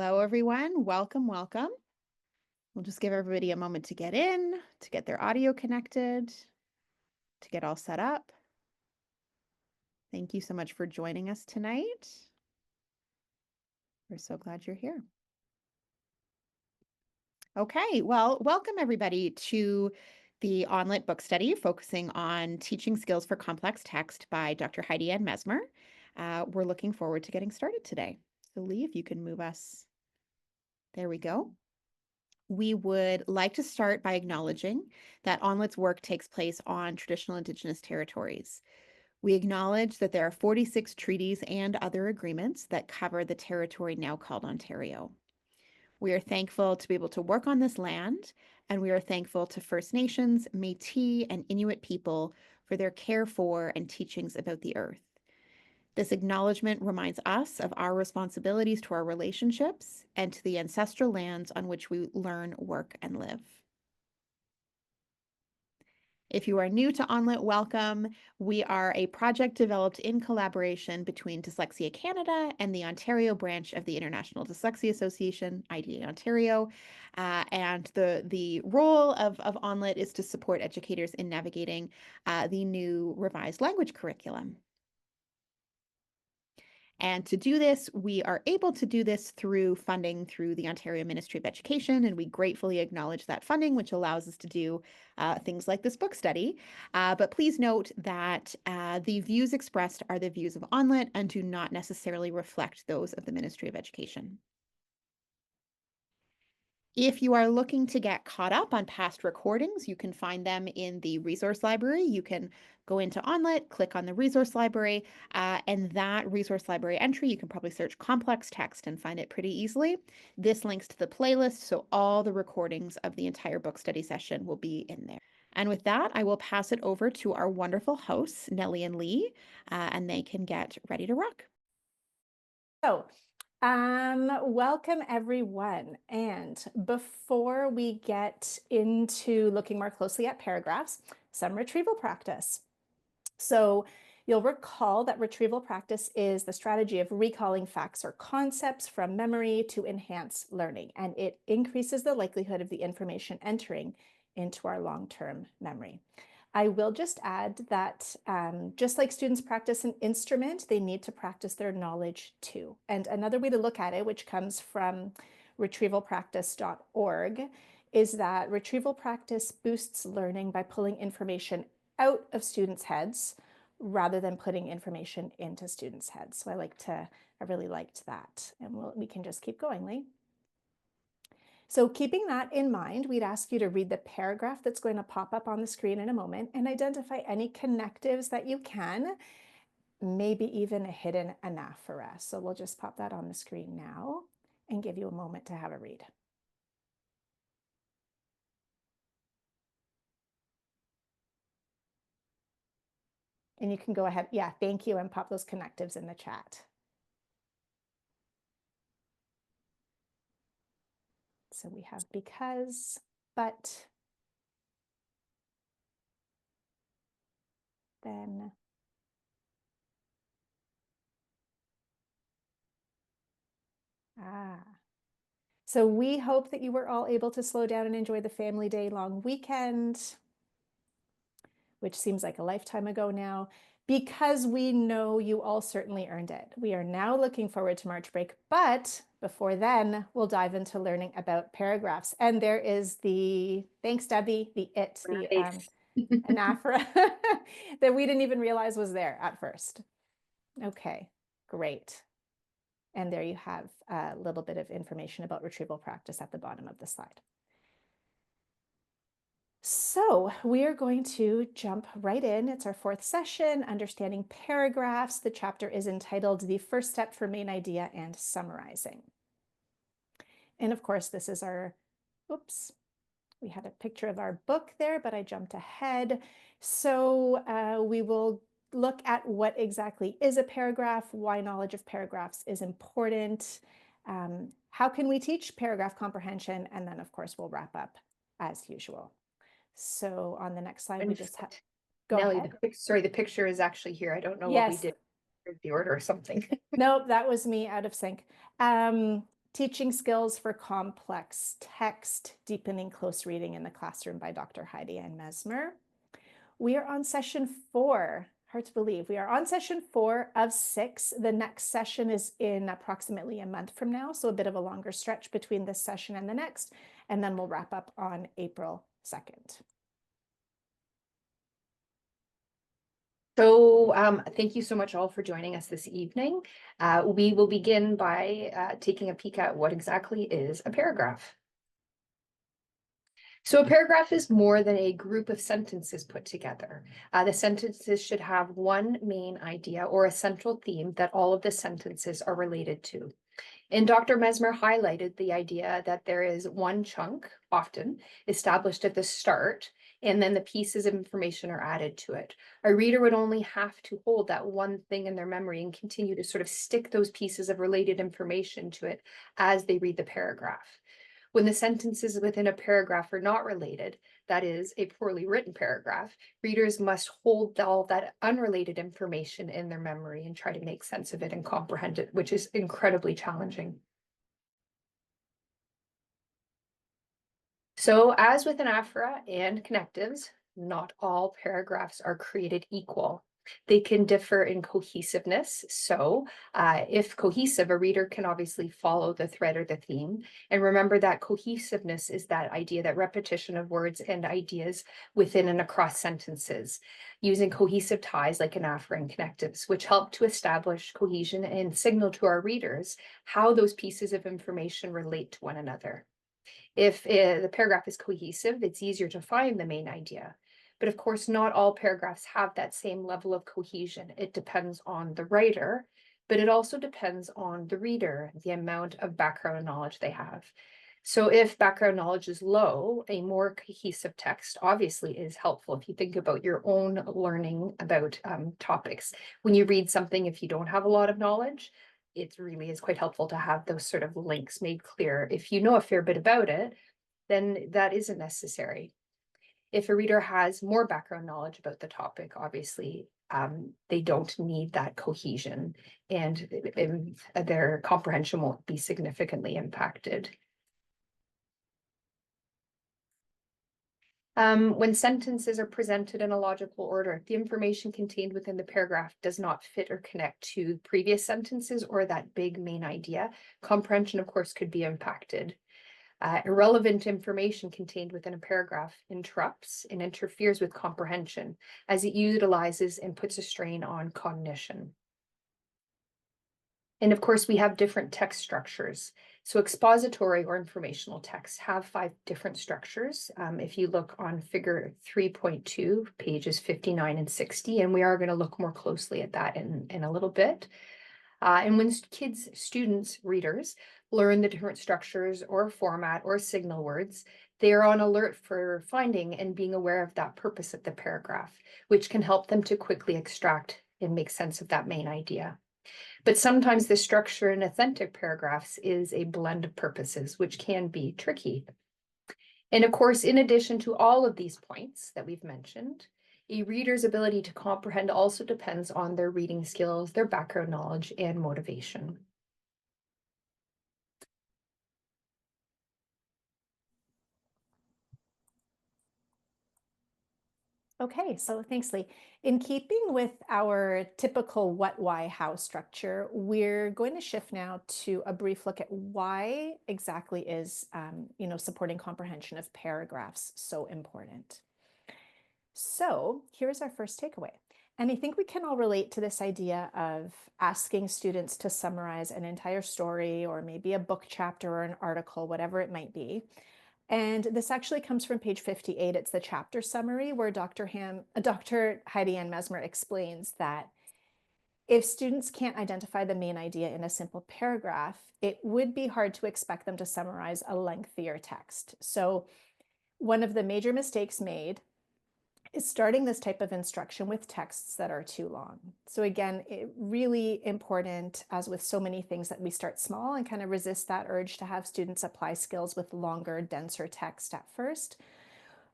Hello, everyone. Welcome, welcome. We'll just give everybody a moment to get in, to get their audio connected, to get all set up. Thank you so much for joining us tonight. We're so glad you're here. Okay, well, welcome everybody to the ONlit book study focusing on teaching skills for complex text by Dr. Heidi and Mesmer. We're looking forward to getting started today. So Leigh, if you can move us. There we go. We would like to start by acknowledging that ONLIT's work takes place on traditional Indigenous territories. We acknowledge that there are 46 treaties and other agreements that cover the territory now called Ontario. We are thankful to be able to work on this land, and we are thankful to First Nations, Métis, and Inuit people for their care for and teachings about the earth. This acknowledgement reminds us of our responsibilities to our relationships and to the ancestral lands on which we learn, work, and live. If you are new to ONLIT, welcome. We are a project developed in collaboration between Dyslexia Canada and the Ontario branch of the International Dyslexia Association, IDA Ontario. And the role of ONLIT is to support educators in navigating the new revised language curriculum. And to do this, we are able to do this through funding through the Ontario Ministry of Education, and we gratefully acknowledge that funding, which allows us to do things like this book study. But please note that the views expressed are the views of ONLIT and do not necessarily reflect those of the Ministry of Education. If you are looking to get caught up on past recordings, you can find them in the resource library. You can go into ONLIT, click on the resource library, and that resource library entry, you can probably search complex text and find it pretty easily. This links to the playlist, so all the recordings of the entire book study session will be in there. And with that, I will pass it over to our wonderful hosts, Nellie and Leigh, and they can get ready to rock. So, welcome everyone. And before we get into looking more closely at paragraphs, some retrieval practice. So you'll recall that retrieval practice is the strategy of recalling facts or concepts from memory to enhance learning, and it increases the likelihood of the information entering into our long-term memory. I will just add that just like students practice an instrument, they need to practice their knowledge too. And another way to look at it, which comes from retrievalpractice.org, is that retrieval practice boosts learning by pulling information out of students' heads rather than putting information into students' heads. So I really liked that. And we can just keep going, Leigh. So keeping that in mind, we'd ask you to read the paragraph that's going to pop up on the screen in a moment and identify any connectives that you can, maybe even a hidden anaphora. So we'll just pop that on the screen now and give you a moment to have a read. And you can go ahead, yeah, thank you, and pop those connectives in the chat. So we have because, but, then, So we hope that you were all able to slow down and enjoy the family day long weekend, which seems like a lifetime ago now, because we know you all certainly earned it. We are now looking forward to March break, but before then, we'll dive into learning about paragraphs. And there is the, thanks Debbie, the anaphora that we didn't even realize was there at first. Okay, great. And there you have a little bit of information about retrieval practice at the bottom of the slide. So we are going to jump right in. It's our fourth session, Understanding Paragraphs. The chapter is entitled The First Step for Main Idea and Summarizing. And of course, this is our, oops, we had a picture of our book there, but I jumped ahead. So we will look at what exactly is a paragraph, why knowledge of paragraphs is important, how can we teach paragraph comprehension, and then of course we'll wrap up as usual. So on the next slide, we just have, go Nellie, ahead. The picture is actually here. I don't know what we did, the order or something. Nope, that was me out of sync. Teaching Skills for Complex Text, Deepening Close Reading in the Classroom by Dr. Heidi and Mesmer. We are on session 4. Hard to believe. We are on session 4 of 6. The next session is in approximately a month from now, so a bit of a longer stretch between this session and the next, and then we'll wrap up on April 2nd. So thank you so much all for joining us this evening. We will begin by taking a peek at what exactly is a paragraph. So a paragraph is more than a group of sentences put together. The sentences should have one main idea or a central theme that all of the sentences are related to. And Dr. Mesmer highlighted the idea that there is one chunk, often, established at the start, and then the pieces of information are added to it. A reader would only have to hold that one thing in their memory and continue to sort of stick those pieces of related information to it as they read the paragraph. When the sentences within a paragraph are not related, that is, a poorly written paragraph, readers must hold all that unrelated information in their memory and try to make sense of it and comprehend it, which is incredibly challenging. So, as with anaphora and connectives, not all paragraphs are created equal. They can differ in cohesiveness. So if cohesive, a reader can obviously follow the thread or the theme. And remember that cohesiveness is that idea, that repetition of words and ideas within and across sentences, using cohesive ties like anaphora and connectives, which help to establish cohesion and signal to our readers how those pieces of information relate to one another. If the paragraph is cohesive, it's easier to find the main idea. But of course, not all paragraphs have that same level of cohesion. It depends on the writer, but it also depends on the reader, the amount of background knowledge they have. So if background knowledge is low, a more cohesive text obviously is helpful if you think about your own learning about topics. When you read something, if you don't have a lot of knowledge, it really is quite helpful to have those sort of links made clear. If you know a fair bit about it, then that isn't necessary. If a reader has more background knowledge about the topic, obviously, they don't need that cohesion and their comprehension won't be significantly impacted. When sentences are presented in a logical order, the information contained within the paragraph does not fit or connect to previous sentences or that big main idea. Comprehension, of course, could be impacted. Irrelevant information contained within a paragraph interrupts and interferes with comprehension as it utilizes and puts a strain on cognition. And of course, we have different text structures. So expository or informational texts have 5 different structures. If you look on figure 3.2, pages 59 and 60, and we are going to look more closely at that in a little bit. And when kids, students, readers learn the different structures or format or signal words, they are on alert for finding and being aware of that purpose of the paragraph, which can help them to quickly extract and make sense of that main idea. But sometimes the structure in authentic paragraphs is a blend of purposes, which can be tricky. And of course, in addition to all of these points that we've mentioned, a reader's ability to comprehend also depends on their reading skills, their background knowledge, and motivation. Okay, so thanks, Leigh. In keeping with our typical what, why, how structure, we're going to shift now to a brief look at why exactly is, supporting comprehension of paragraphs so important. So here's our first takeaway. And I think we can all relate to this idea of asking students to summarize an entire story or maybe a book chapter or an article, whatever it might be. And this actually comes from page 58. It's the chapter summary where Dr. Heidi and Mesmer explains that if students can't identify the main idea in a simple paragraph, it would be hard to expect them to summarize a lengthier text. So one of the major mistakes made is starting this type of instruction with texts that are too long. So again, really important, as with so many things, that we start small and kind of resist that urge to have students apply skills with longer, denser text at first.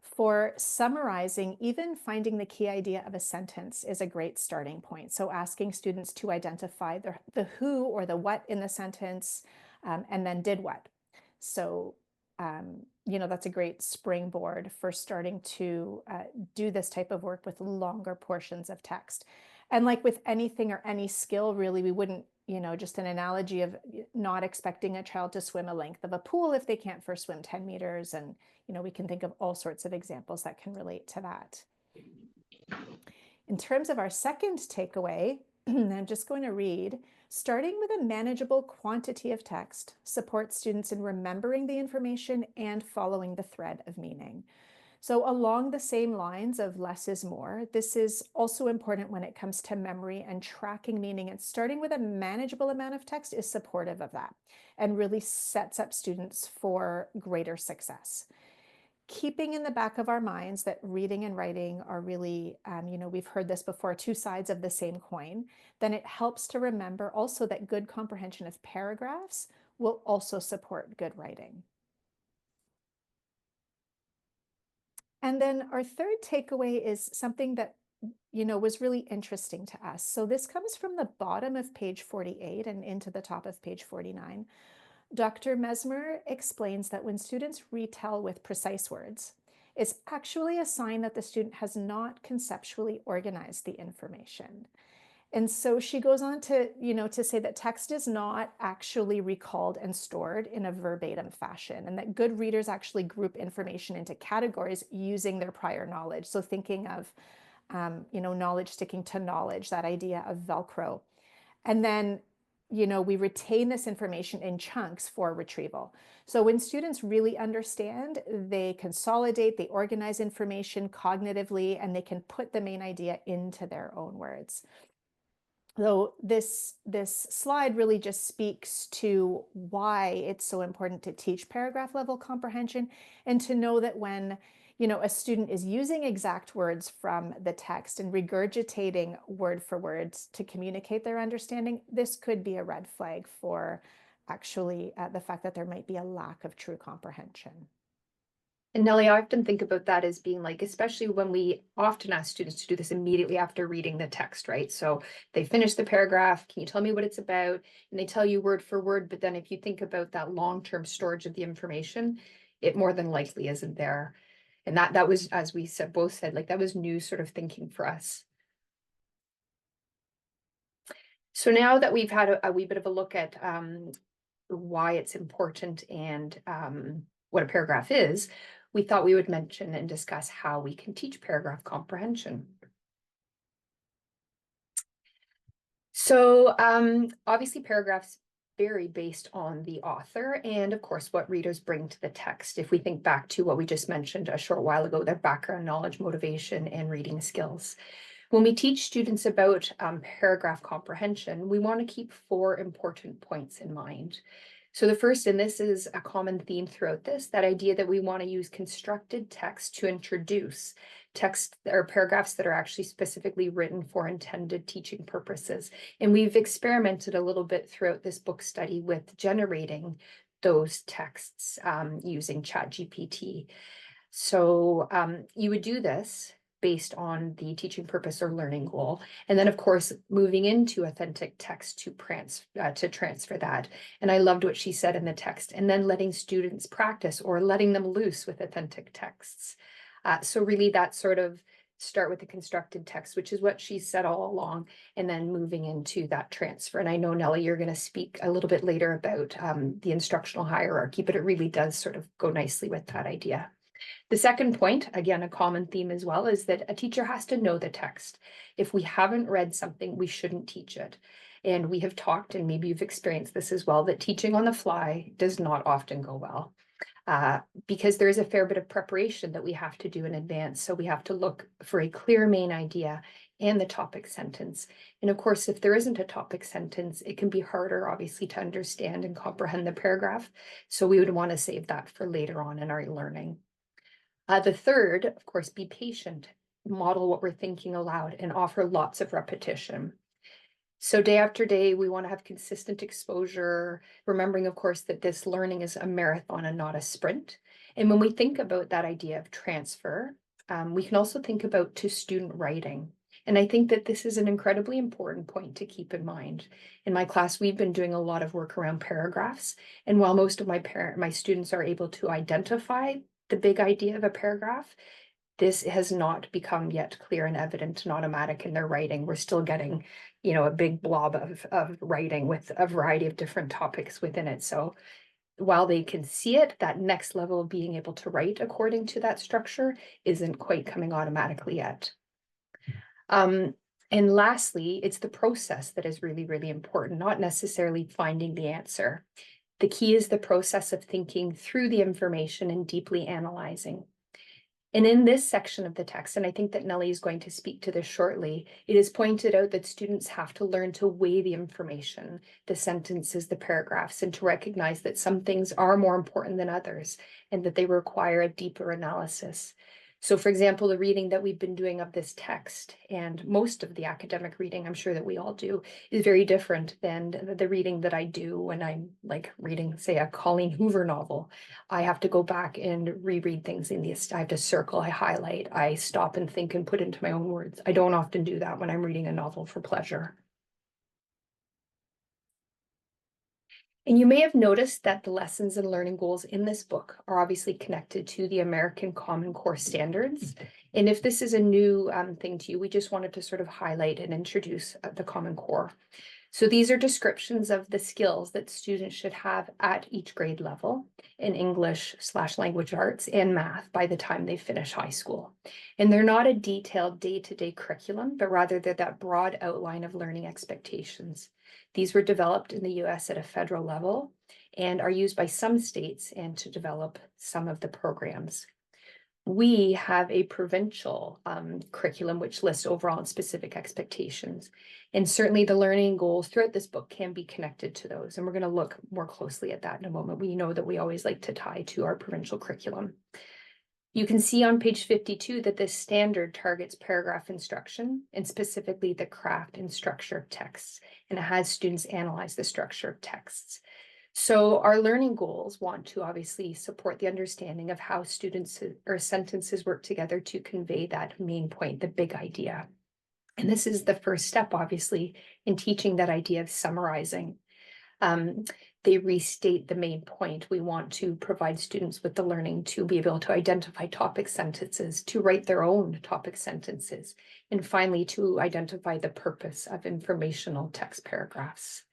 For summarizing, even finding the key idea of a sentence is a great starting point. So asking students to identify the who or the what in the sentence, and then did what. So, that's a great springboard for starting to do this type of work with longer portions of text. And like with anything or any skill, really, we wouldn't, just an analogy of not expecting a child to swim a length of a pool if they can't first swim 10 meters. And, we can think of all sorts of examples that can relate to that. In terms of our second takeaway, I'm just going to read, starting with a manageable quantity of text supports students in remembering the information and following the thread of meaning. So along the same lines of less is more, this is also important when it comes to memory and tracking meaning, and starting with a manageable amount of text is supportive of that and really sets up students for greater success. Keeping in the back of our minds that reading and writing are really, we've heard this before, two sides of the same coin, then it helps to remember also that good comprehension of paragraphs will also support good writing. And then our third takeaway is something that, was really interesting to us. So this comes from the bottom of page 48 and into the top of page 49. Dr. Mesmer explains that when students retell with precise words, it's actually a sign that the student has not conceptually organized the information. And so she goes on to, to say that text is not actually recalled and stored in a verbatim fashion, and that good readers actually group information into categories using their prior knowledge. So thinking of, knowledge sticking to knowledge, that idea of Velcro. And then, we retain this information in chunks for retrieval. So when students really understand, they consolidate, they organize information cognitively, and they can put the main idea into their own words. So this slide really just speaks to why it's so important to teach paragraph level comprehension, and to know that when a student is using exact words from the text and regurgitating word for word to communicate their understanding, this could be a red flag for actually the fact that there might be a lack of true comprehension. And Nellie, I often think about that as being like, especially when we often ask students to do this immediately after reading the text, right? So they finish the paragraph, can you tell me what it's about? And they tell you word for word, but then if you think about that long-term storage of the information, it more than likely isn't there. And that was, as we both said, like that was new sort of thinking for us. So now that we've had a wee bit of a look at why it's important and what a paragraph is, we thought we would mention and discuss how we can teach paragraph comprehension. So obviously paragraphs vary based on the author and of course what readers bring to the text. If we think back to what we just mentioned a short while ago, their background knowledge, motivation, and reading skills. When we teach students about paragraph comprehension, we want to keep 4 important points in mind. So the first, and this is a common theme throughout this, that idea that we want to use constructed text to introduce text or paragraphs that are actually specifically written for intended teaching purposes. And we've experimented a little bit throughout this book study with generating those texts using ChatGPT. So you would do this based on the teaching purpose or learning goal. And then of course, moving into authentic text to transfer that. And I loved what she said in the text, and then letting students practice or letting them loose with authentic texts. So really that sort of start with the constructed text, which is what she said all along, and then moving into that transfer. And I know, Nellie, you're going to speak a little bit later about the instructional hierarchy, but it really does sort of go nicely with that idea. The second point, again, a common theme as well, is that a teacher has to know the text. If we haven't read something, we shouldn't teach it. And we have talked, and maybe you've experienced this as well, that teaching on the fly does not often go well. Because there is a fair bit of preparation that we have to do in advance. So we have to look for a clear main idea and the topic sentence. And of course, if there isn't a topic sentence, it can be harder, obviously, to understand and comprehend the paragraph. So we would want to save that for later on in our learning. The third, of course, be patient, model what we're thinking aloud, and offer lots of repetition. So day after day, we want to have consistent exposure, remembering, of course, that this learning is a marathon and not a sprint. And when we think about that idea of transfer, we can also think about to student writing. And I think that this is an incredibly important point to keep in mind. In my class, we've been doing a lot of work around paragraphs. And while most of my students are able to identify the big idea of a paragraph, this has not become yet clear and evident and automatic in their writing. We're still getting, a big blob of writing with a variety of different topics within it. So while they can see it, that next level of being able to write according to that structure isn't quite coming automatically yet. And lastly, it's the process that is really, really important, not necessarily finding the answer. The key is the process of thinking through the information and deeply analyzing. And in this section of the text, and I think that Nellie is going to speak to this shortly, it is pointed out that students have to learn to weigh the information, the sentences, the paragraphs, and to recognize that some things are more important than others, and that they require a deeper analysis. So for example, the reading that we've been doing of this text, and most of the academic reading, I'm sure that we all do, is very different than the reading that I do when I'm like reading, say, a Colleen Hoover novel. I have to go back and reread things in the, I have to circle, I highlight, I stop and think and put into my own words. I don't often do that when I'm reading a novel for pleasure. And you may have noticed that the lessons and learning goals in this book are obviously connected to the American Common Core standards. And if this is a new thing to you, we just wanted to sort of highlight and introduce the Common Core. So these are descriptions of the skills that students should have at each grade level in English/language arts and math by the time they finish high school. And they're not a detailed day-to-day curriculum, but rather they're that broad outline of learning expectations. These were developed in the US at a federal level and are used by some states and to develop some of the programs. We have a provincial curriculum which lists overall and specific expectations. And certainly the learning goals throughout this book can be connected to those. And we're going to look more closely at that in a moment. We know that we always like to tie to our provincial curriculum. You can see on page 52 that this standard targets paragraph instruction and specifically the craft and structure of texts, and it has students analyze the structure of texts. So our learning goals want to obviously support the understanding of how students or sentences work together to convey that main point, the big idea. And this is the first step, obviously, in teaching that idea of summarizing. They restate the main point. We want to provide students with the learning to be able to identify topic sentences, to write their own topic sentences, and finally to identify the purpose of informational text paragraphs.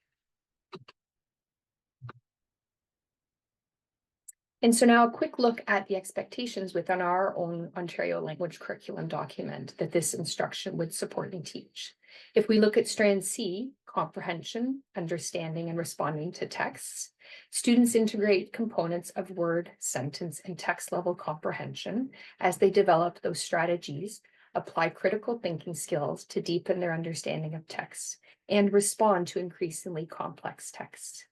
And so now a quick look at the expectations within our own Ontario language curriculum document that this instruction would support and teach. If we look at strand C, comprehension, understanding, and responding to texts, students integrate components of word, sentence, and text level comprehension as they develop those strategies, apply critical thinking skills to deepen their understanding of texts, and respond to increasingly complex texts.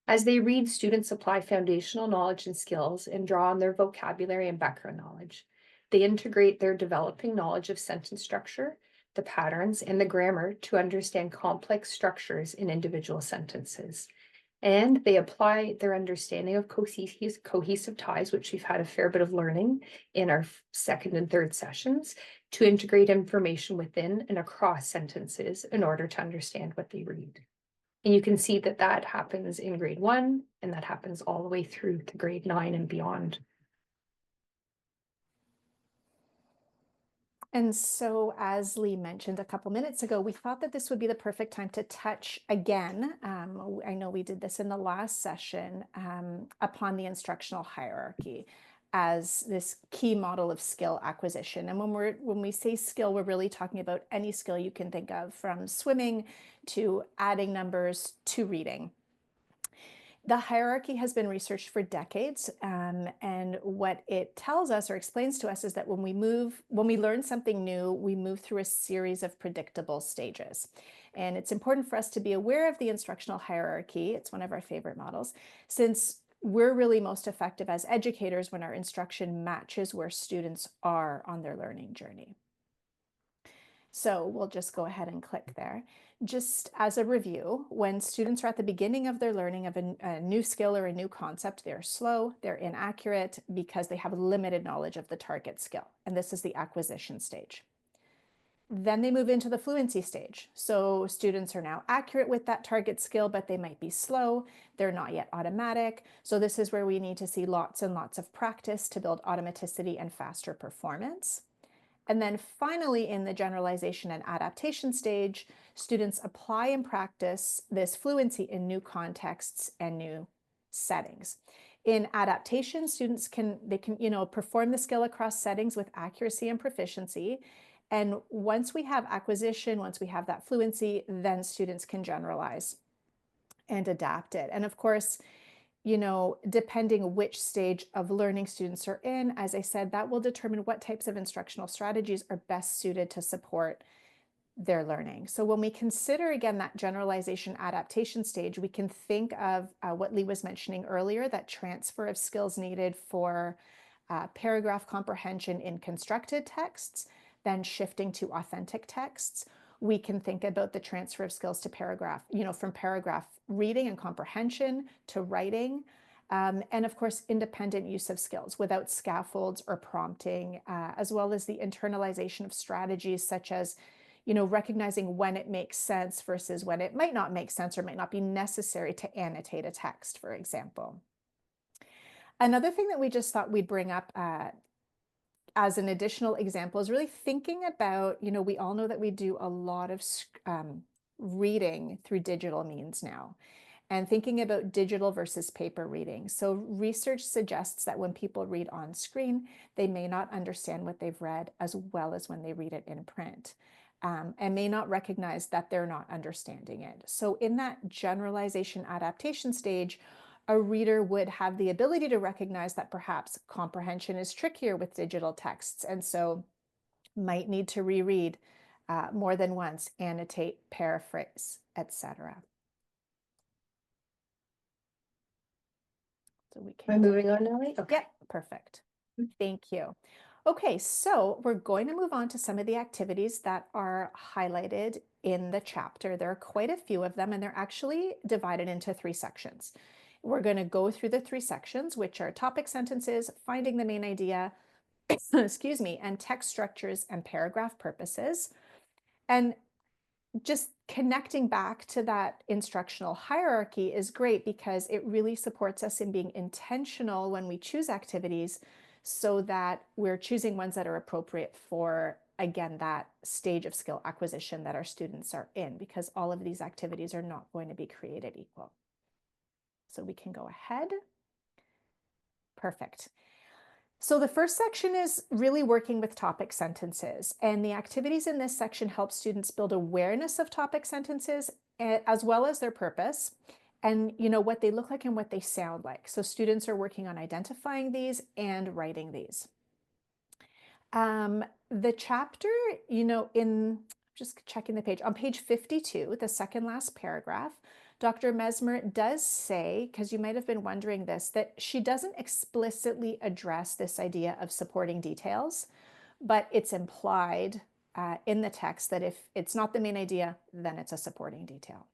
As they read, students apply foundational knowledge and skills and draw on their vocabulary and background knowledge. They integrate their developing knowledge of sentence structure, the patterns, and the grammar to understand complex structures in individual sentences. And they apply their understanding of cohesive ties, which we've had a fair bit of learning in our second and third sessions, to integrate information within and across sentences in order to understand what they read. And you can see that that happens in grade 1, and that happens all the way through to grade 9 and beyond. And so, as Leigh mentioned a couple minutes ago, we thought that this would be the perfect time to touch again. I know we did this in the last session upon the instructional hierarchy as this key model of skill acquisition. And when we say skill, we're really talking about any skill you can think of, from swimming to adding numbers to reading. The hierarchy has been researched for decades, and what it tells us or explains to us is that when we learn something new, we move through a series of predictable stages. And it's important for us to be aware of the instructional hierarchy. It's one of our favorite models, since we're really most effective as educators when our instruction matches where students are on their learning journey. So we'll just go ahead and click there. Just as a review, when students are at the beginning of their learning of a new skill or a new concept, they're slow, they're inaccurate because they have limited knowledge of the target skill. And this is the acquisition stage. Then they move into the fluency stage. So students are now accurate with that target skill, but they might be slow. They're not yet automatic. So this is where we need to see lots and lots of practice to build automaticity and faster performance. And then finally, in the generalization and adaptation stage, students apply and practice this fluency in new contexts and new settings. In adaptation, students can perform the skill across settings with accuracy and proficiency. And once we have acquisition, once we have that fluency, then students can generalize and adapt it. And of course, depending which stage of learning students are in, as I said, that will determine what types of instructional strategies are best suited to support their learning. So when we consider, again, that generalization adaptation stage, we can think of what Leigh was mentioning earlier, that transfer of skills needed for paragraph comprehension in constructed texts, then shifting to authentic texts. We can think about the transfer of skills to paragraph, from paragraph reading and comprehension to writing, and of course, independent use of skills without scaffolds or prompting, as well as the internalization of strategies such as, recognizing when it makes sense versus when it might not make sense or might not be necessary to annotate a text, for example. Another thing that we just thought we'd bring up as an additional example is really thinking about, we all know that we do a lot of reading through digital means now, and thinking about digital versus paper reading. So research suggests that when people read on screen, they may not understand what they've read as well as when they read it in print, and may not recognize that they're not understanding it. So in that generalization adaptation stage, a reader would have the ability to recognize that perhaps comprehension is trickier with digital texts, and so might need to reread more than once, annotate, paraphrase, etc. So we can. Am I moving on, Nellie? Okay. Yep, perfect. Thank you. Okay, so we're going to move on to some of the activities that are highlighted in the chapter. There are quite a few of them, and they're actually divided into 3 sections. We're going to go through the 3 sections, which are topic sentences, finding the main idea, excuse me, and text structures and paragraph purposes. And just connecting back to that instructional hierarchy is great because it really supports us in being intentional when we choose activities so that we're choosing ones that are appropriate for, again, that stage of skill acquisition that our students are in, because all of these activities are not going to be created equal. So we can go ahead. Perfect. So the first section is really working with topic sentences, and the activities in this section help students build awareness of topic sentences as well as their purpose and what they look like and what they sound like. So students are working on identifying these and writing these. The chapter, in just checking the page, on page 52, the second last paragraph, Dr. Mesmer does say, because you might have been wondering this, that she doesn't explicitly address this idea of supporting details, but it's implied in the text that if it's not the main idea, then it's a supporting detail.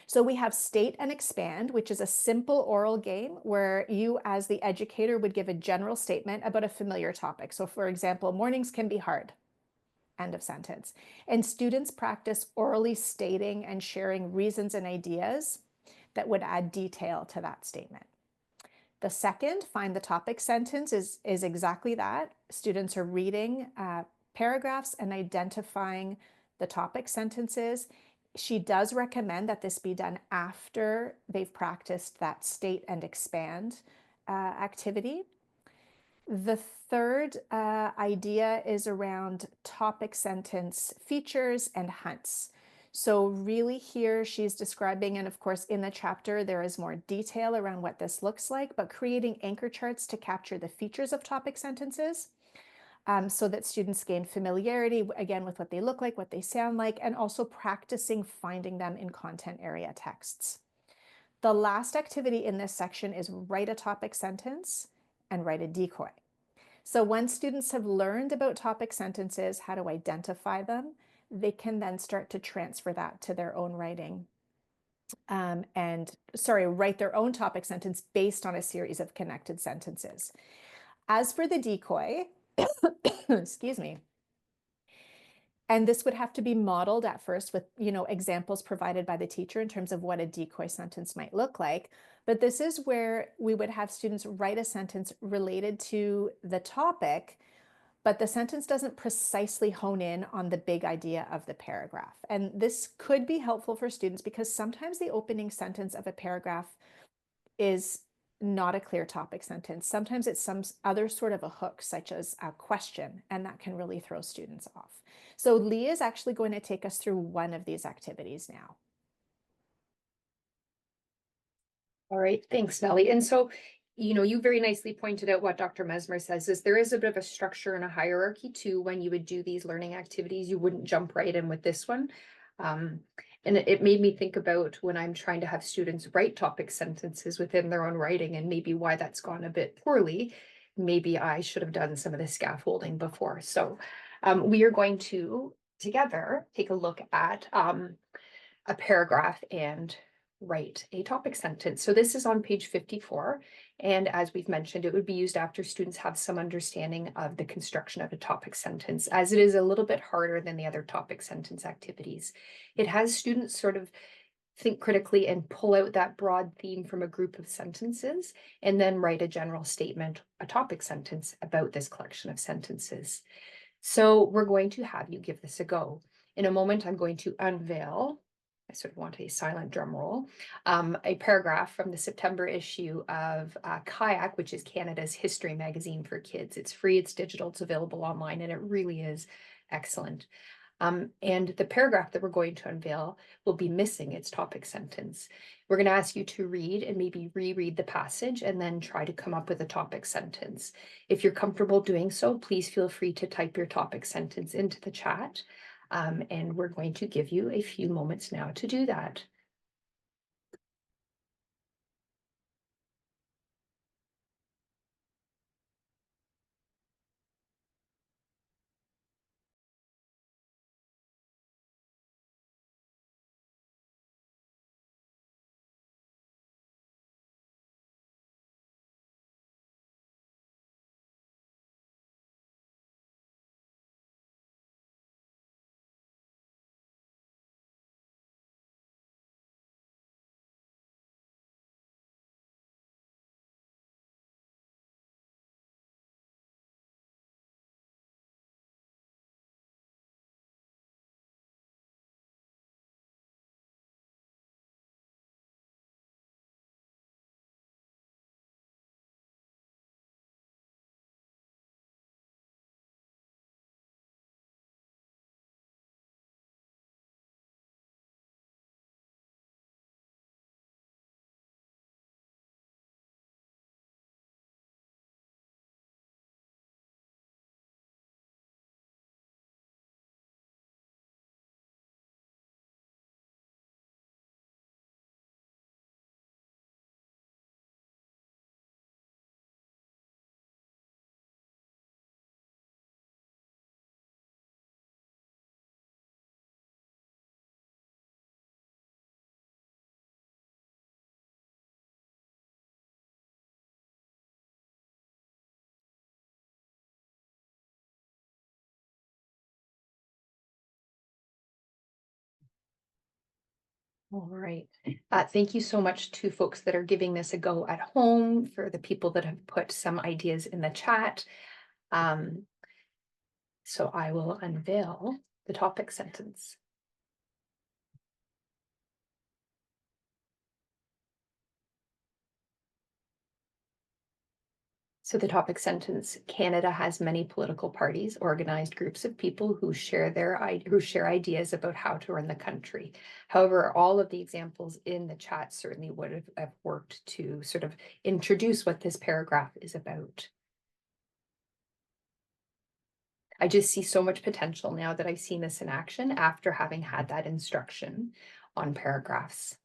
So we have state and expand, which is a simple oral game where you as the educator would give a general statement about a familiar topic. So for example, mornings can be hard. End of sentence. And students practice orally stating and sharing reasons and ideas that would add detail to that statement. The second, find the topic sentence, is exactly that. Students are reading paragraphs and identifying the topic sentences. She does recommend that this be done after they've practiced that state and expand activity. The third idea is around topic sentence features and hunts. So really here she's describing, and of course in the chapter there is more detail around what this looks like, but creating anchor charts to capture the features of topic sentences so that students gain familiarity, again, with what they look like, what they sound like, and also practicing finding them in content area texts. The last activity in this section is write a topic sentence and write a decoy. So once students have learned about topic sentences, how to identify them, they can then start to transfer that to their own writing write their own topic sentence based on a series of connected sentences. As for the decoy, excuse me, And this would have to be modeled at first with, examples provided by the teacher in terms of what a decoy sentence might look like. But this is where we would have students write a sentence related to the topic, but the sentence doesn't precisely hone in on the big idea of the paragraph. And this could be helpful for students because sometimes the opening sentence of a paragraph is not a clear topic sentence. Sometimes it's some other sort of a hook, such as a question, and that can really throw students off. So Leigh is actually going to take us through one of these activities now. All right, thanks, Nellie. And so, you very nicely pointed out what Dr. Mesmer says is there is a bit of a structure and a hierarchy to when you would do these learning activities. You wouldn't jump right in with this one. And it made me think about when I'm trying to have students write topic sentences within their own writing and maybe why that's gone a bit poorly. Maybe I should have done some of the scaffolding before. So we are going to together take a look at a paragraph and write a topic sentence. So this is on page 54. And as we've mentioned, it would be used after students have some understanding of the construction of a topic sentence, as it is a little bit harder than the other topic sentence activities. It has students sort of think critically and pull out that broad theme from a group of sentences, and then write a general statement, a topic sentence about this collection of sentences. So we're going to have you give this a go. In a moment, I'm going to unveil, I sort of want a silent drum roll, a paragraph from the September issue of Kayak, which is Canada's history magazine for kids. It's free, it's digital, it's available online, and it really is excellent. And the paragraph that we're going to unveil will be missing its topic sentence. We're going to ask you to read and maybe reread the passage and then try to come up with a topic sentence. If you're comfortable doing so, please feel free to type your topic sentence into the chat. And we're going to give you a few moments now to do that. All right. Thank you so much to folks that are giving this a go at home, for the people that have put some ideas in the chat. So I will unveil the topic sentence. So the topic sentence: Canada has many political parties, organized groups of people who share ideas about how to run the country. However, all of the examples in the chat certainly would have worked to sort of introduce what this paragraph is about. I just see so much potential now that I've seen this in action after having had that instruction on paragraphs.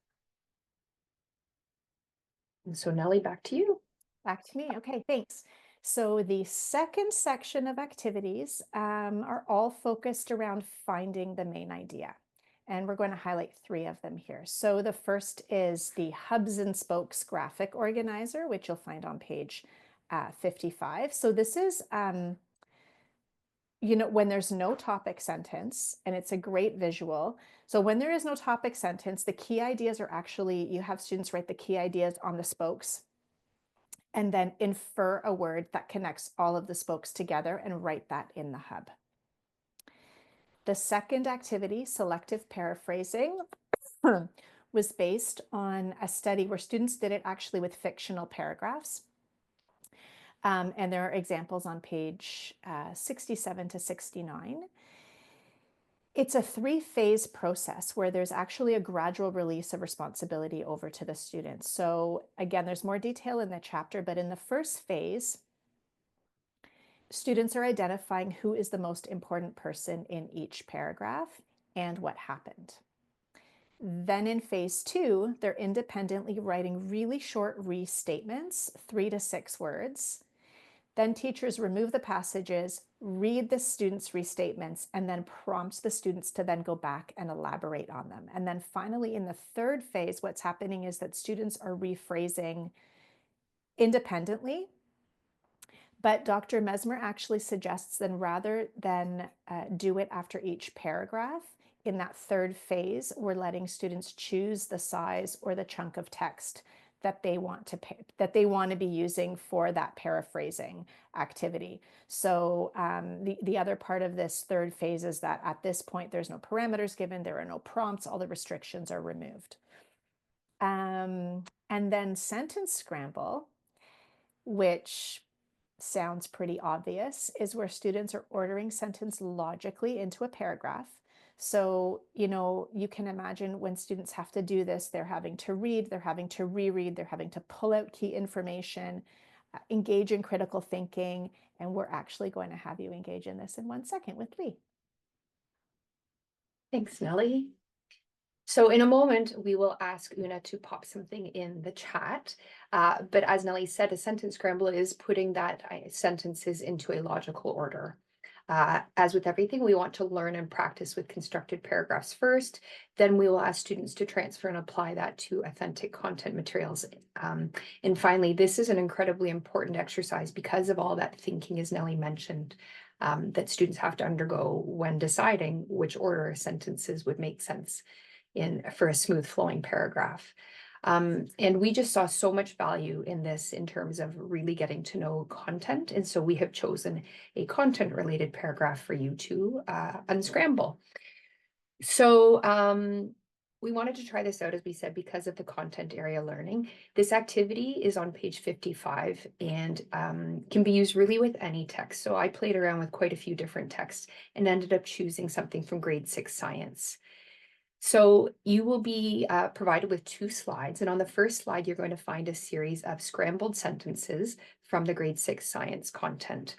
And so Nellie, back to you. Back to me. Okay, thanks. So the second section of activities are all focused around finding the main idea. And we're going to highlight 3 of them here. So the first is the hubs and spokes graphic organizer, which you'll find on page 55. So this is when there's no topic sentence, and it's a great visual. So when there is no topic sentence, the key ideas are actually, you have students write the key ideas on the spokes and then infer a word that connects all of the spokes together and write that in the hub. The second activity, selective paraphrasing, was based on a study where students did it actually with fictional paragraphs. And there are examples on page 67 to 69. It's a 3-phase process where there's actually a gradual release of responsibility over to the students. So again, there's more detail in the chapter, but in the first phase, students are identifying who is the most important person in each paragraph and what happened. Then in phase 2, they're independently writing really short restatements, 3 to 6 words. Then teachers remove the passages, read the students' restatements, and then prompt the students to then go back and elaborate on them. And then finally, in the third phase, what's happening is that students are rephrasing independently. But Dr. Mesmer actually suggests then rather than do it after each paragraph, in that third phase, we're letting students choose the size or the chunk of text that they want to be using for that paraphrasing activity. So the other part of this third phase is that at this point, there's no parameters given, there are no prompts, all the restrictions are removed. And then sentence scramble, which sounds pretty obvious, is where students are ordering sentence logically into a paragraph. So, you can imagine when students have to do this, they're having to read, they're having to reread, they're having to pull out key information, engage in critical thinking, and we're actually going to have you engage in this in 1 second with Leigh. Thanks, Nellie. So in a moment, we will ask Una to pop something in the chat. But as Nellie said, a sentence scramble is putting that sentences into a logical order. As with everything, we want to learn and practice with constructed paragraphs first. Then we will ask students to transfer and apply that to authentic content materials. And finally, this is an incredibly important exercise because of all that thinking, as Nellie mentioned, that students have to undergo when deciding which order sentences would make sense for a smooth flowing paragraph. And we just saw so much value in this in terms of really getting to know content. And so we have chosen a content related paragraph for you to unscramble. So we wanted to try this out, as we said, because of the content area learning. This activity is on page 55 and can be used really with any text. So I played around with quite a few different texts and ended up choosing something from grade 6 science. So you will be provided with 2 slides, and on the first slide, you're going to find a series of scrambled sentences from the grade 6 science content.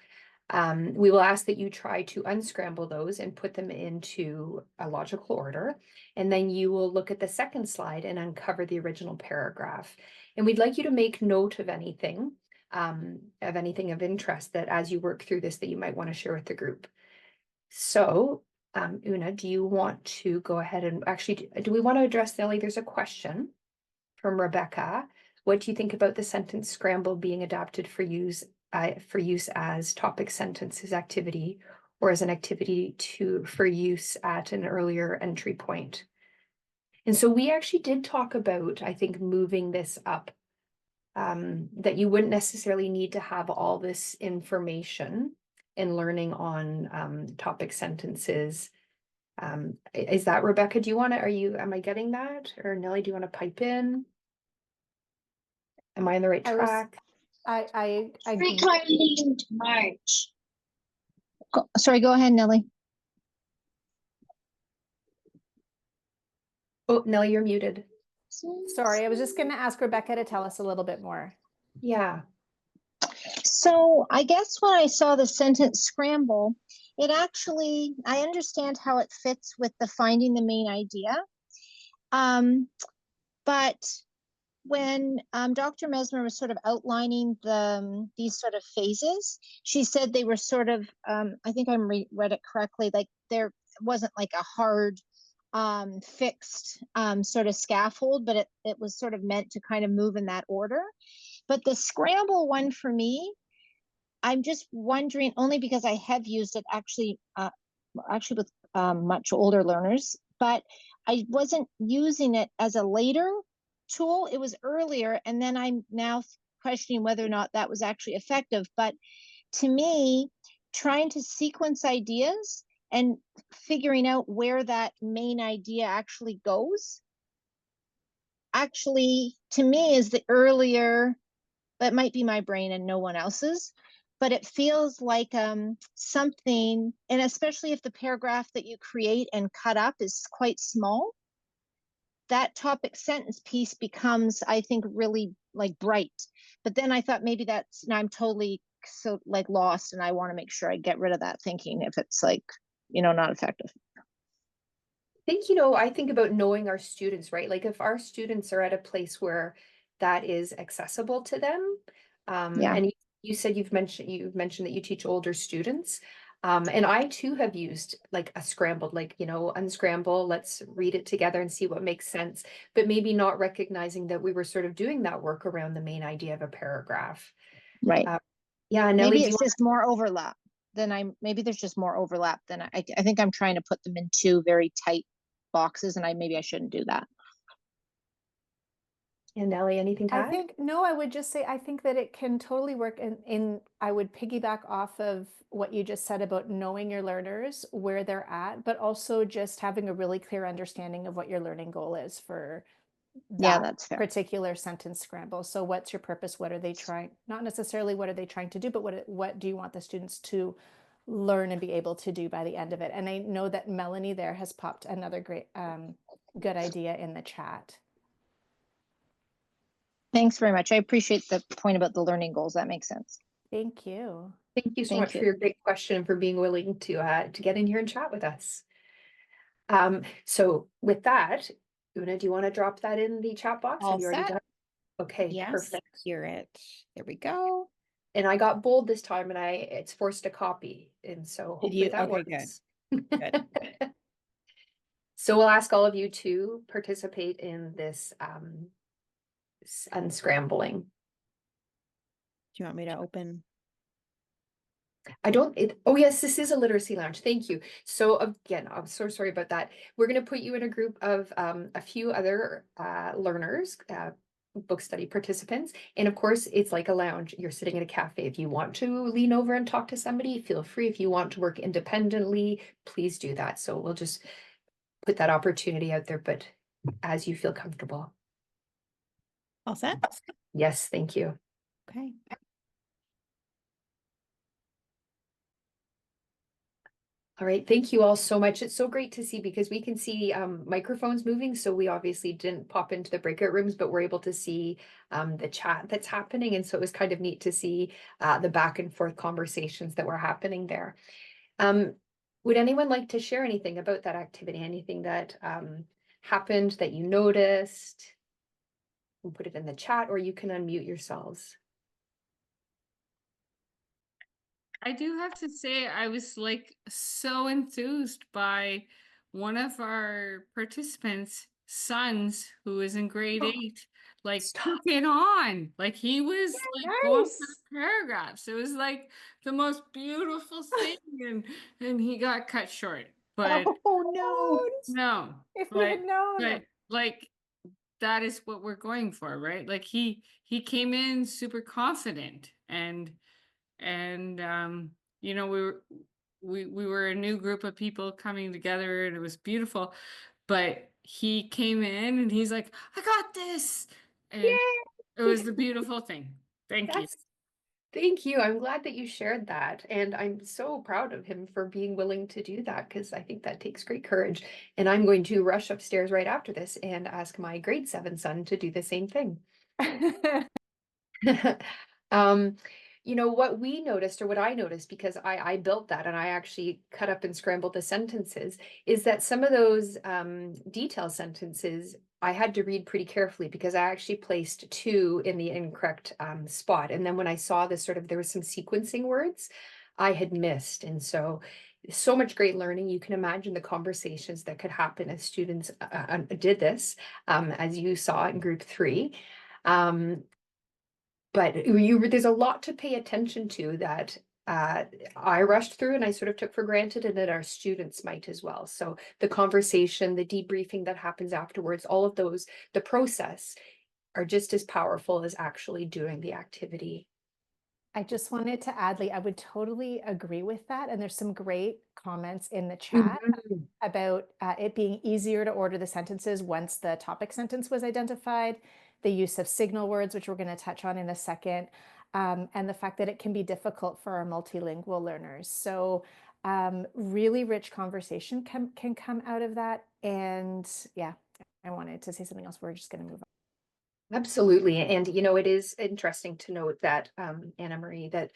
We will ask that you try to unscramble those and put them into a logical order, and then you will look at the second slide and uncover the original paragraph. And we'd like you to make note of anything of interest that as you work through this that you might want to share with the group. So Una, do you want to go ahead and actually, do we want to address, Nellie? There's a question from Rebecca. What do you think about the sentence scramble being adapted for use as topic sentences activity or as an activity for use at an earlier entry point? And so we actually did talk about, I think, moving this up, that you wouldn't necessarily need to have all this information and learning on topic sentences. Is that Rebecca? Do you want to, am I getting that? Or Nellie, do you want to pipe in? Am I on the right track? I Recording March. Sorry, go ahead, Nellie. Oh, Nellie, you're muted. Sorry, I was just going to ask Rebecca to tell us a little bit more. Yeah. So I guess when I saw the sentence scramble, it actually, I understand how it fits with the finding the main idea. But when Dr. Mesmer was sort of outlining these sort of phases, she said they were sort of, I think I read it correctly, like there wasn't like a hard fixed sort of scaffold, but it was sort of meant to kind of move in that order. But the scramble one for me I'm just wondering, only because I have used it actually, actually with much older learners, but I wasn't using it as a later tool. It was earlier, and then I'm now questioning whether or not that was actually effective. But to me, trying to sequence ideas and figuring out where that main idea actually goes, actually, to me, is the earlier. That might be my brain and no one else's, but it feels like something, and especially if the paragraph that you create and cut up is quite small, that topic sentence piece becomes, I think, really like bright. But then I thought maybe that's, now I'm totally so like lost, and I want to make sure I get rid of that thinking if it's like, not effective. I think about knowing our students, right? Like if our students are at a place where that is accessible to them, Yeah. and you said you've mentioned that you teach older students. And I too have used like a scrambled, like, unscramble, let's read it together and see what makes sense, but maybe not recognizing that we were sort of doing that work around the main idea of a paragraph. Right. Yeah, Nellie, Maybe do you it's just more overlap than maybe there's just more overlap than I think I'm trying to put them in two very tight boxes, and maybe I shouldn't do that. and Nellie, anything to I add? think, no, I would just say, I think that it can totally work I would piggyback off of what you just said about knowing your learners, where they're at, but also just having a really clear understanding of what your learning goal is for Yeah, that that's fair. particular sentence scramble. So what's your purpose? What are they trying, not necessarily what are they trying to do, but what do you want the students to learn and be able to do by the end of it? And I know that Melanie there has popped another great, good idea in the chat. Thanks very much. I appreciate the point about the learning goals. That makes sense. Thank you. Thank you so Thank much you. for your great question and for being willing to get in here and chat with us. So with that, Una, do you want to drop that in the chat box? All Have you already set? done? Okay, Yes, perfect. hear it. There we go. And I got bold this time, and it's forced to copy, and so Did hopefully you? that Okay, works. Good. So we'll ask all of you to participate in this unscrambling. Do you want me to open? Oh yes, this is a literacy lounge. Thank you. So again, I'm so sorry about that. We're going to put you in a group of a few other learners, book study participants. And of course, it's like a lounge. You're sitting in a cafe. If you want to lean over and talk to somebody, feel free. If you want to work independently, please do that. So we'll just put that opportunity out there, but as you feel comfortable. All set? Yes, thank you. Okay. All right, thank you all so much. It's so great to see because we can see microphones moving. So we obviously didn't pop into the breakout rooms, but we're able to see the chat that's happening. And so it was kind of neat to see the back and forth conversations that were happening there. Would anyone like to share anything about that activity? Anything that happened that you noticed? We'll put it in the chat, or you can unmute yourselves. I do have to say, I was like so enthused by one of our participants' sons, who is in grade 8, like took it on. Like he was like going for the paragraphs. It was like the most beautiful thing, and he got cut short. But Oh no! no, If we had known. but like that is what we're going for, right? Like he came in super confident and you know, we were a new group of people coming together, and it was beautiful. But he came in and he's like, I got this. And it was the beautiful thing. Thank you. Thank you. I'm glad that you shared that. And I'm so proud of him for being willing to do that, because I think that takes great courage. And I'm going to rush upstairs right after this and ask my grade 7 son to do the same thing. What we noticed, or what I noticed, because I built that and I actually cut up and scrambled the sentences, is that some of those detail sentences I had to read pretty carefully, because I actually placed 2 in the incorrect spot. And then when I saw this there was some sequencing words I had missed. And so much great learning. You can imagine the conversations that could happen as students did this, as you saw in group 3. but there's a lot to pay attention to that I rushed through and I sort of took for granted, and that our students might as well. So the conversation, the debriefing that happens afterwards, all of those, the process are just as powerful as actually doing the activity. I just wanted to add, Leigh, I would totally agree with that. And there's some great comments in the chat about it being easier to order the sentences once the topic sentence was identified, the use of signal words, which we're going to touch on in a second, and the fact that it can be difficult for our multilingual learners. So really rich conversation can come out of that. And yeah, I wanted to say something else. We're just going to move on. Absolutely. And, it is interesting to note that, Anna Marie, that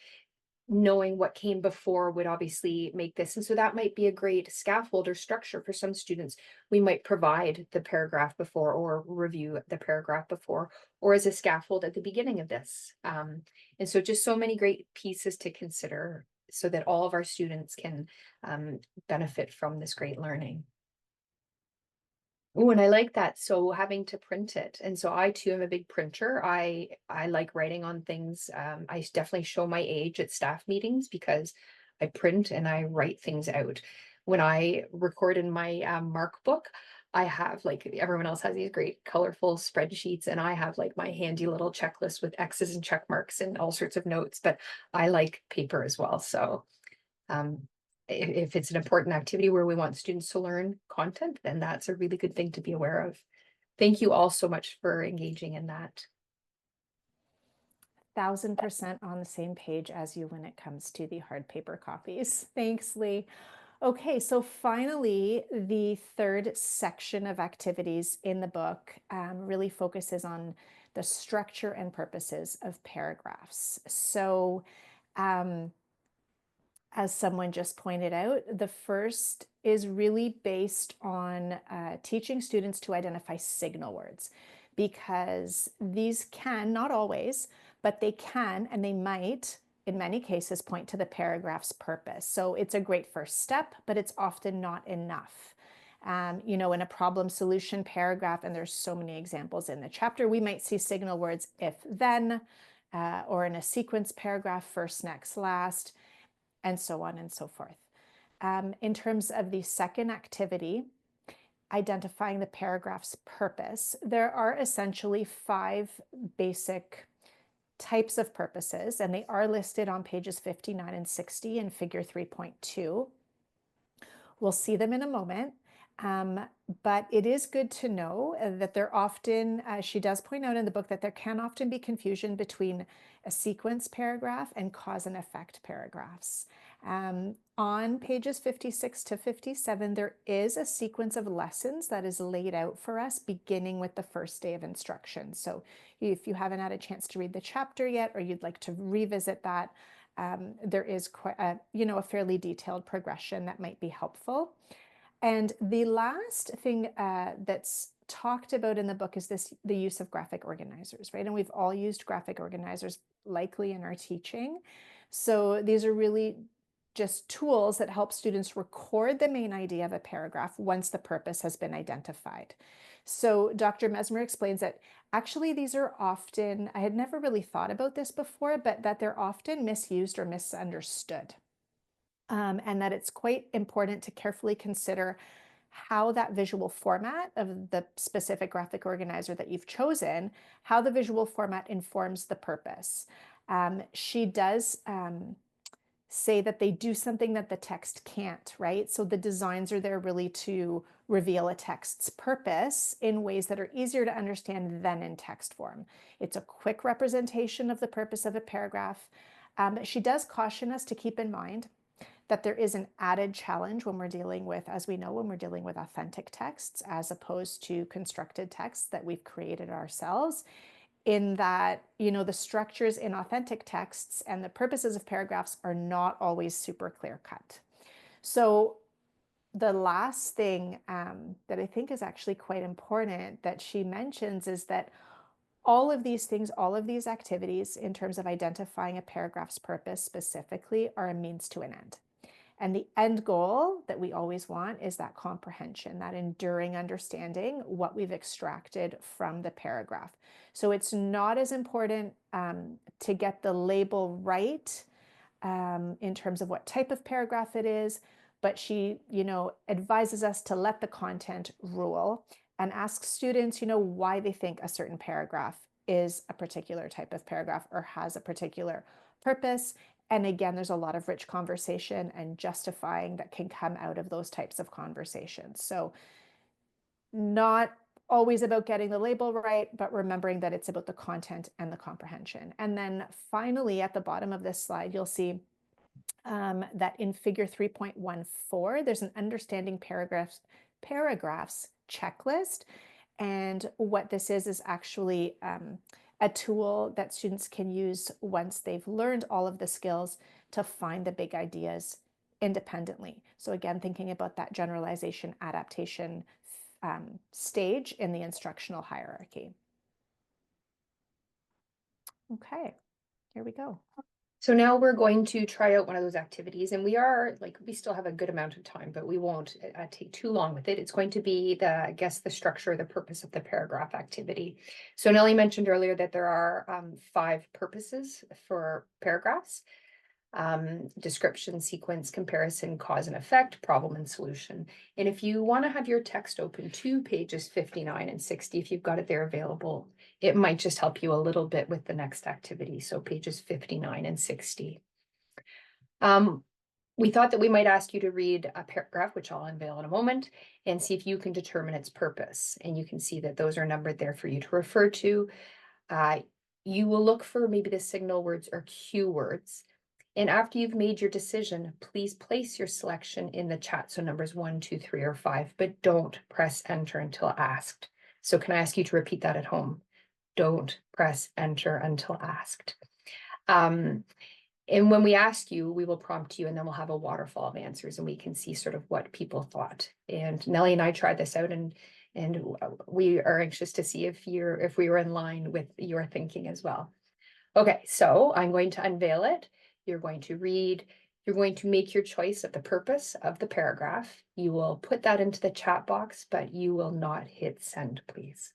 knowing what came before would obviously make this. And so that might be a great scaffold or structure for some students. We might provide the paragraph before, or review the paragraph before, or as a scaffold at the beginning of this. And so just so many great pieces to consider so that all of our students can benefit from this great learning. Oh, and I like that. So having to print it. And so I too am a big printer. I like writing on things. I definitely show my age at staff meetings because I print and I write things out. When I record in my Mark book, I have, like everyone else has these great colorful spreadsheets, and I have like my handy little checklist with X's and check marks and all sorts of notes, but I like paper as well. So if it's an important activity where we want students to learn content, then that's a really good thing to be aware of. Thank you all so much for engaging in that. 1000% on the same page as you when it comes to the hard paper copies. Thanks, Leigh. Okay, so finally, the third section of activities in the book really focuses on the structure and purposes of paragraphs. So as someone just pointed out, the first is really based on teaching students to identify signal words, because these can, not always, but they can and they might, in many cases, point to the paragraph's purpose. So it's a great first step, but it's often not enough. In a problem solution paragraph, and there's so many examples in the chapter, we might see signal words if, then, or in a sequence paragraph, first, next, last, and so on and so forth. In terms of the second activity, identifying the paragraph's purpose, there are essentially 5 basic types of purposes, and they are listed on pages 59 and 60 in figure 3.2. We'll see them in a moment. But it is good to know that there often, she does point out in the book, that there can often be confusion between a sequence paragraph and cause and effect paragraphs. On pages 56 to 57, there is a sequence of lessons that is laid out for us, beginning with the first day of instruction. So if you haven't had a chance to read the chapter yet, or you'd like to revisit that, there is quite a fairly detailed progression that might be helpful. And the last thing that's talked about in the book is the use of graphic organizers, right? And we've all used graphic organizers likely in our teaching. So these are really just tools that help students record the main idea of a paragraph once the purpose has been identified. So Dr. Mesmer explains that actually these are often, I had never really thought about this before, but that they're often misused or misunderstood. And that it's quite important to carefully consider how that visual format of the specific graphic organizer that you've chosen, how the visual format informs the purpose. She does say that they do something that the text can't, right? So the designs are there really to reveal a text's purpose in ways that are easier to understand than in text form. It's a quick representation of the purpose of a paragraph. She does caution us to keep in mind that there is an added challenge when we're dealing with, as we know, when we're dealing with authentic texts as opposed to constructed texts that we've created ourselves, in that, the structures in authentic texts and the purposes of paragraphs are not always super clear cut. So the last thing that I think is actually quite important that she mentions is that all of these things, all of these activities in terms of identifying a paragraph's purpose specifically, are a means to an end. And the end goal that we always want is that comprehension, that enduring understanding, what we've extracted from the paragraph. So it's not as important to get the label right in terms of what type of paragraph it is, but she, advises us to let the content rule and ask students, why they think a certain paragraph is a particular type of paragraph or has a particular purpose. And again, there's a lot of rich conversation and justifying that can come out of those types of conversations. So not always about getting the label right, but remembering that it's about the content and the comprehension. And then finally, at the bottom of this slide, you'll see that in figure 3.14, there's an understanding paragraphs checklist. And what this is actually a tool that students can use once they've learned all of the skills to find the big ideas independently. So again, thinking about that generalization adaptation stage in the instructional hierarchy. Okay, here we go. So now we're going to try out one of those activities, and we still have a good amount of time, but we won't take too long with it. It's going to be the structure, the purpose of the paragraph activity. So Nellie mentioned earlier that there are 5 purposes for paragraphs. Description, sequence, comparison, cause and effect, problem and solution. And if you want to have your text open to pages 59 and 60, if you've got it there available, it might just help you a little bit with the next activity. So pages 59 and 60. We thought that we might ask you to read a paragraph, which I'll unveil in a moment, and see if you can determine its purpose. And you can see that those are numbered there for you to refer to. You will look for maybe the signal words or cue words. And after you've made your decision, please place your selection in the chat. So numbers 1, 2, 3, or 5, but don't press enter until asked. So can I ask you to repeat that at home? Don't press enter until asked. And when we ask you, we will prompt you, and then we'll have a waterfall of answers, and we can see sort of what people thought. And Nellie and I tried this out, and we are anxious to see if we were in line with your thinking as well. Okay, so I'm going to unveil it. You're going to read, you're going to make your choice of the purpose of the paragraph. You will put that into the chat box, but you will not hit send, please.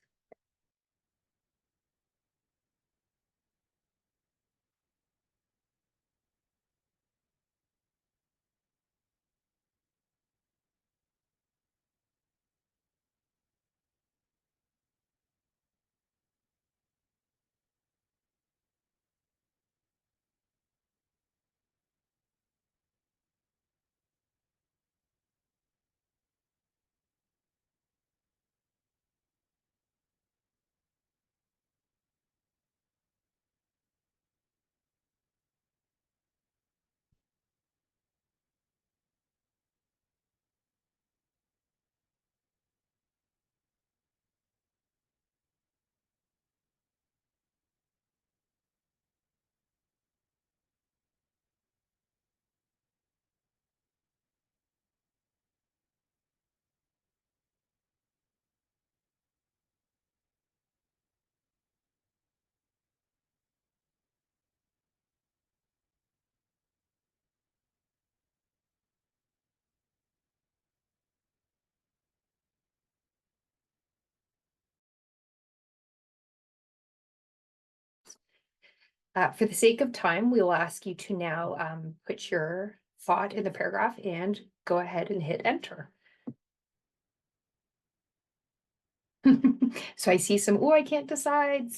For the sake of time, we will ask you to now put your thought in the paragraph and go ahead and hit enter. So I see some, I can't decide.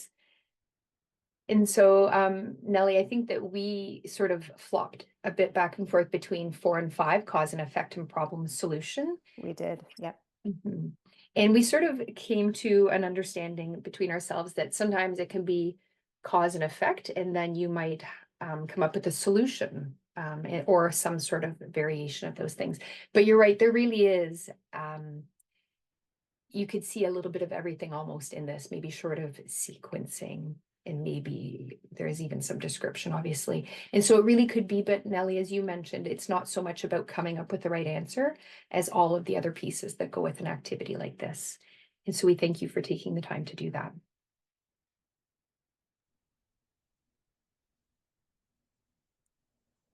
And so, Nellie, I think that we sort of flopped a bit back and forth between 4 and 5, cause and effect and problem solution. We did, yep. Mm-hmm. And we sort of came to an understanding between ourselves that sometimes it can be cause and effect, and then you might come up with a solution or some sort of variation of those things. But you're right, there really is, you could see a little bit of everything almost in this, maybe short of sequencing, and maybe there's even some description, obviously. And so it really could be, but Nellie, as you mentioned, it's not so much about coming up with the right answer as all of the other pieces that go with an activity like this. And so we thank you for taking the time to do that.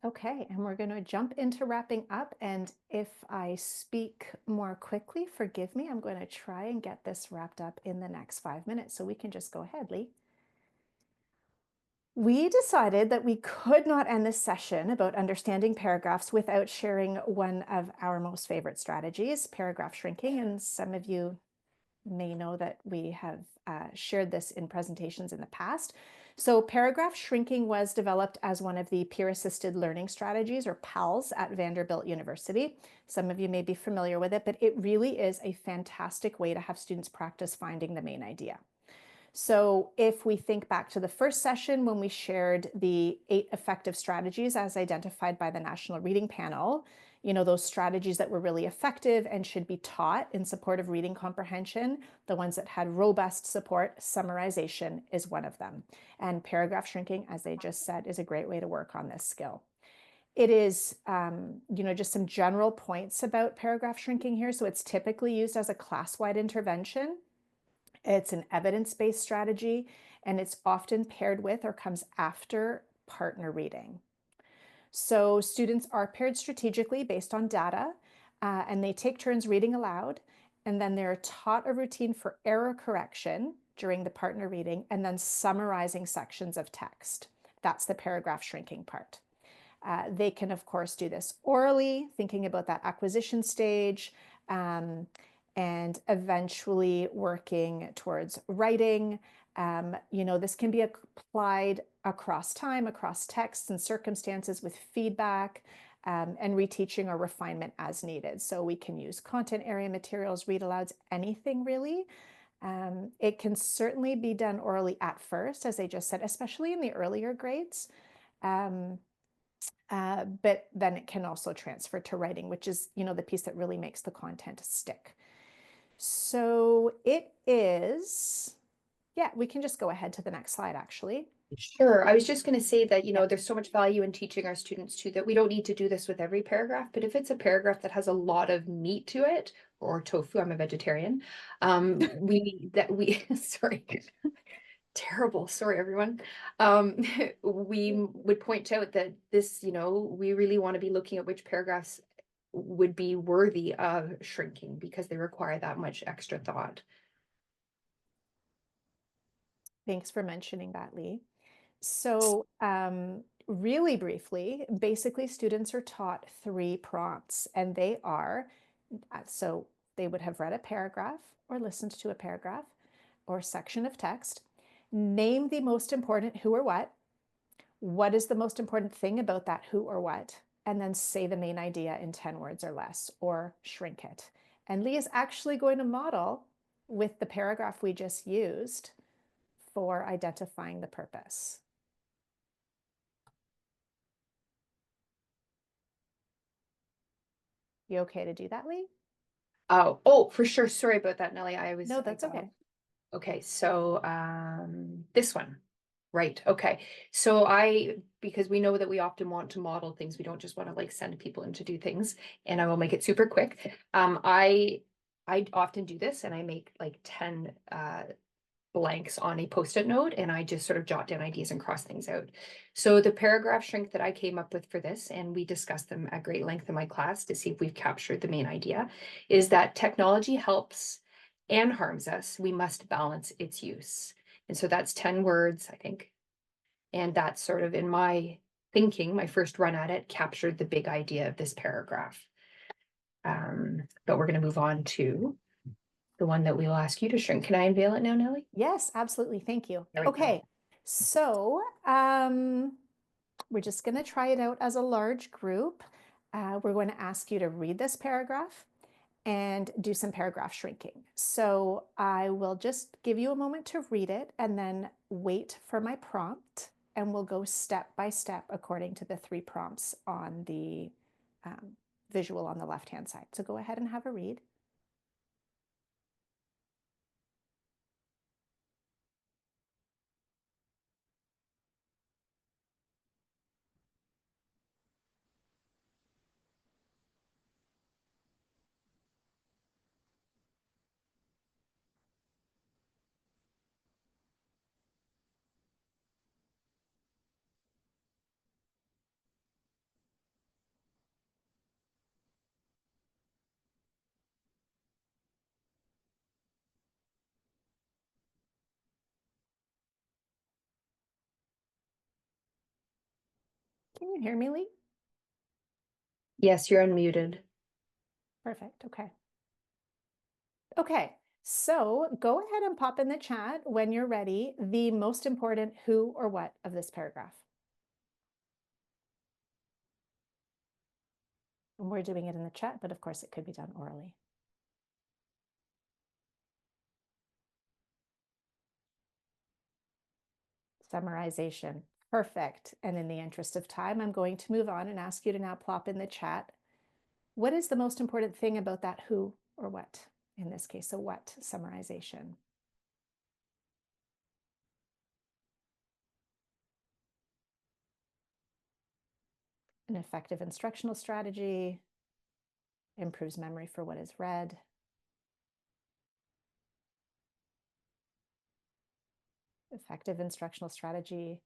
Okay, and we're going to jump into wrapping up. And if I speak more quickly, forgive me. I'm going to try and get this wrapped up in the next 5 minutes. So we can just go ahead, Leigh. We decided that we could not end this session about understanding paragraphs without sharing one of our most favorite strategies, paragraph shrinking. And some of you may know that we have shared this in presentations in the past. So paragraph shrinking was developed as one of the peer-assisted learning strategies, or PALS, at Vanderbilt University. Some of you may be familiar with it, but it really is a fantastic way to have students practice finding the main idea. So if we think back to the first session when we shared the 8 effective strategies as identified by the National Reading Panel, you know, those strategies that were really effective and should be taught in support of reading comprehension, the ones that had robust support, summarization is one of them. And paragraph shrinking, as they just said, is a great way to work on this skill. It is, you know, just some general points about paragraph shrinking here. So it's typically used as a class-wide intervention. It's an evidence-based strategy, and it's often paired with or comes after partner reading. So students are paired strategically based on data, and they take turns reading aloud, and then they're taught a routine for error correction during the partner reading, and then summarizing sections of text. That's the paragraph shrinking part. They can, of course, do this orally, thinking about that acquisition stage, and eventually working towards writing. You know, this can be applied across time, across texts and circumstances with feedback, and reteaching or refinement as needed. So we can use content area materials, read alouds, anything really. It can certainly be done orally at first, as I just said, especially in the earlier grades. But then it can also transfer to writing, which is, you know, the piece that really makes the content stick. So it is, yeah, we can just go ahead to the next slide, actually. Sure. I was just going to say that, you know, there's so much value in teaching our students too, that we don't need to do this with every paragraph, but if it's a paragraph that has a lot of meat to it, or tofu, I'm a vegetarian, sorry, terrible, sorry, everyone. We would point out that this, you know, we really want to be looking at which paragraphs would be worthy of shrinking because they require that much extra thought. Thanks for mentioning that, Leigh. So really briefly, basically students are taught 3 prompts, and they are, so they would have read a paragraph or listened to a paragraph or section of text. Name the most important who or what is the most important thing about that who or what, and then say the main idea in 10 words or less, or shrink it. And Leigh is actually going to model with the paragraph we just used for identifying the purpose. You okay to do that, Leigh? Oh, for sure. Sorry about that, Nellie. No, that's okay. Okay, so this one. Right. Okay. So because we know that we often want to model things, we don't just want to like send people in to do things, and I will make it super quick. I often do this, and I make like 10 blanks on a post-it note, and I just sort of jot down ideas and cross things out. So the paragraph shrink that I came up with for this, and we discussed them at great length in my class to see if we've captured the main idea, is that technology helps and harms us. We must balance its use. And so that's 10 words, I think. And that's sort of in my thinking, my first run at it, captured the big idea of this paragraph. But we're going to move on to the one that we'll ask you to shrink. Can I unveil it now, Nellie? Yes, absolutely. Thank you. There we Okay, go. so we're just going to try it out as a large group. We're going to ask you to read this paragraph and do some paragraph shrinking. So I will just give you a moment to read it and then wait for my prompt, and we'll go step by step according to the 3 prompts on the visual on the left-hand side. So go ahead and have a read. Can you hear me, Leigh? Yes, you're unmuted. Perfect. Okay. Okay. So go ahead and pop in the chat when you're ready the most important who or what of this paragraph. And we're doing it in the chat, but of course it could be done orally. Summarization. Perfect. And in the interest of time, I'm going to move on and ask you to now plop in the chat. What is the most important thing about that who or what? In this case, a what summarization. An effective instructional strategy improves memory for what is read. Effective instructional strategy.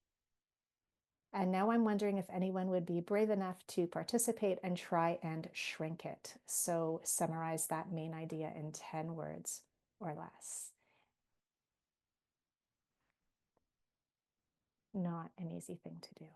And now I'm wondering if anyone would be brave enough to participate and try and shrink it. So summarize that main idea in 10 words or less. Not an easy thing to do.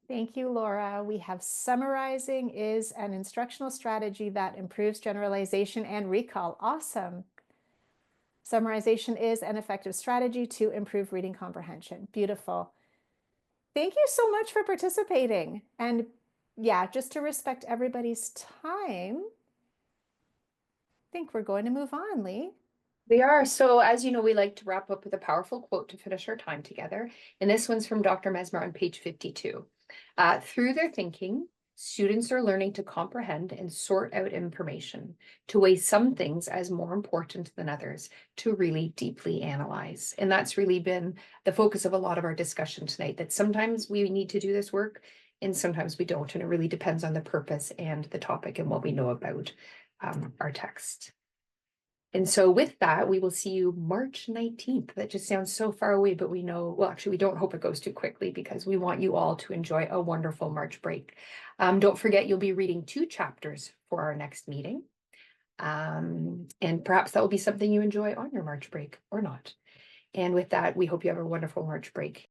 Thank you, Laura. We have summarizing is an instructional strategy that improves generalization and recall. Awesome. Summarization is an effective strategy to improve reading comprehension. Beautiful. Thank you so much for participating. And yeah, just to respect everybody's time, I think we're going to move on, Leigh. We are. So as you know, we like to wrap up with a powerful quote to finish our time together. And this one's from Dr. Mesmer on page 52. Through their thinking, students are learning to comprehend and sort out information, to weigh some things as more important than others, to really deeply analyze. And that's really been the focus of a lot of our discussion tonight, that sometimes we need to do this work and sometimes we don't. And it really depends on the purpose and the topic and what we know about our text. And so with that, we will see you March 19th. That just sounds so far away, but we know, well, actually, we don't hope it goes too quickly because we want you all to enjoy a wonderful March break. Don't forget, you'll be reading 2 chapters for our next meeting. And perhaps that will be something you enjoy on your March break or not. And with that, we hope you have a wonderful March break.